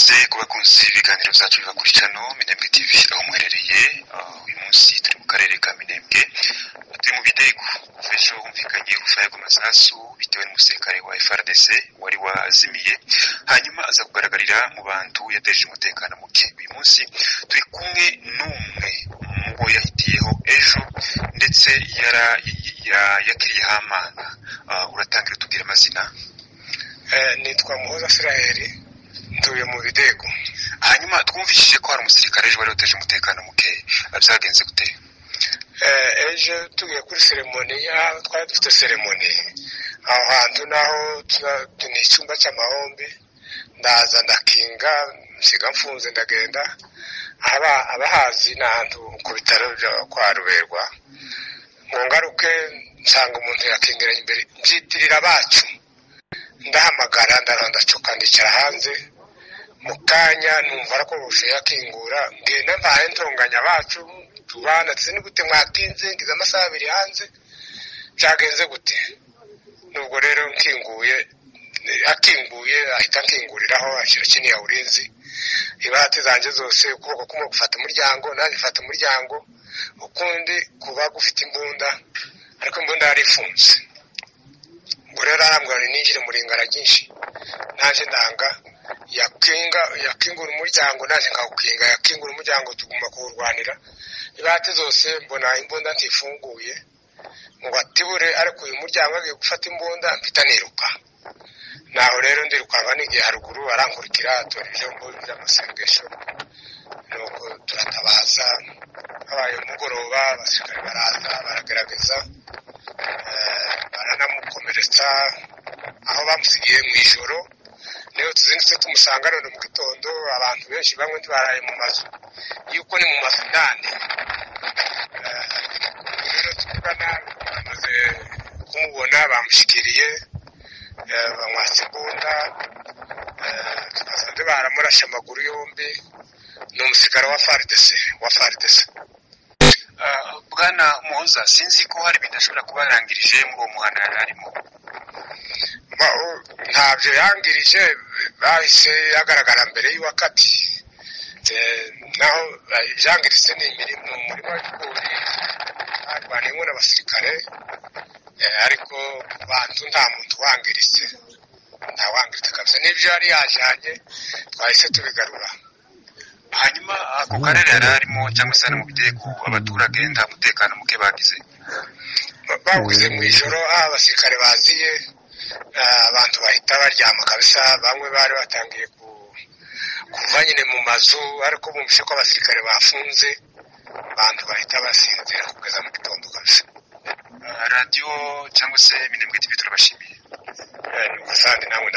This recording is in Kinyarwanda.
ikaze ku bakunzi b'ibiganiro byacu biva kuri Chano Minembwe TV aho muherereye. Uyu munsi turi mu karere ka Minembwe, turi mu Bidego. Ejo humvikanye urufaya rw'amasasu bitewe n'umusirikare wa FARDC wari wazimiye, hanyuma aza kugaragarira mu bantu yateje umutekano muke. Uyu munsi turi kumwe n'umwe mu bo yahitiyeho ejo, ndetse yakiriye hamana. Uratangira tubwira amazina? Nitwa Muhoza Israel, ntuye mu Bidego. Hanyuma twumvishije ko hari umusirikare ejo wari wateje umutekano muke, byagenze gute? Ejo tugiye kuri seremoni, twari dufite seremoni aho hantu, naho ni icyumba cy'amahombe. Ndaza ndakinga, nsiga mfunze, ndagenda. Abahazi ni ahantu ku bitaro byo kwa Ruberwa. Mu ngaruke nsanga umuntu yakingira imbere, mbyitirira abacu. Ndahamagara, ndacoka, ndicara hanze. Mu kanya numva ko bushe yakingura, ngenda mbaye ntonganya abacu tubana, tse gute mwatinze, ngize amasaha 2 hanze. Byagenze gute? Nubwo rero akinguye ahita nkinguriraho, ashyira kini ya urinzi. Ibati zanjye zose, ukuboko kumwe gufata umuryango, nanjye mfata umuryango, ukundi kuba gufite imbunda, ariko imbunda yari ifunze. Ubwo rero arambwira ninjire muri ingara ryinshi, naje ndanga yakingura umuryango, naje nkawukinga, yakingura umuryango, tuguma kuwurwanira. Ibati zose mbona imbunda ntifunguye, ngo atibure, ariko uyu muryango agiye gufata imbunda, mpita niruka. Naho rero ndirukanka n'igihe haruguru, arankurikira atorije mu by'amasengesho, nuko turatabaza. Habaye umugoroba, abasirikare baraza, baragerageza, baranamukomeretsa aho bamusigiye mu ijoro. Niyo tuzindutse tumusanga none mu gitondo. Abantu benshi bamwe ntibaraye mu mazu, yuko ni mu mazu ndani. Rero tuvugana, bamaze kumubona, bamushikiriye, bamwatse imbunda, tukasanze baramurashe amaguru yombi. Ni umusirikare wa FARDC. Bwana Muhoza, sinzi ko hari ibintu ashobora kuba yarangirije muri uwo muhanda yari arimo. Ntabyo yangirije, bahise yagaragara mbere y'uwakati. Naho ibyangiritse ni imirimo, umurimo w'ibigori barwaniyemo n'abasirikare, ariko bantu nta muntu wangiritse, nta wangiritse kabisa. N'ibyo yari yajyanye twahise tubigarura. Hanyuma ako karere yari arimo, cyangwa se ari mu Bidego, abaturage nta mutekano muke bagize? Baguze mu ijoro, abasirikare baziye, abantu bahita baryama kabisa. Bamwe bari batangiye kuva nyine mu mazu, ariko bumvise ko abasirikare bafunze, abantu bahita basinzira kugeza mu gitondo kabisa. Radio cyangwa se Minembwe TV turabashimiye. Nuko sandi namwe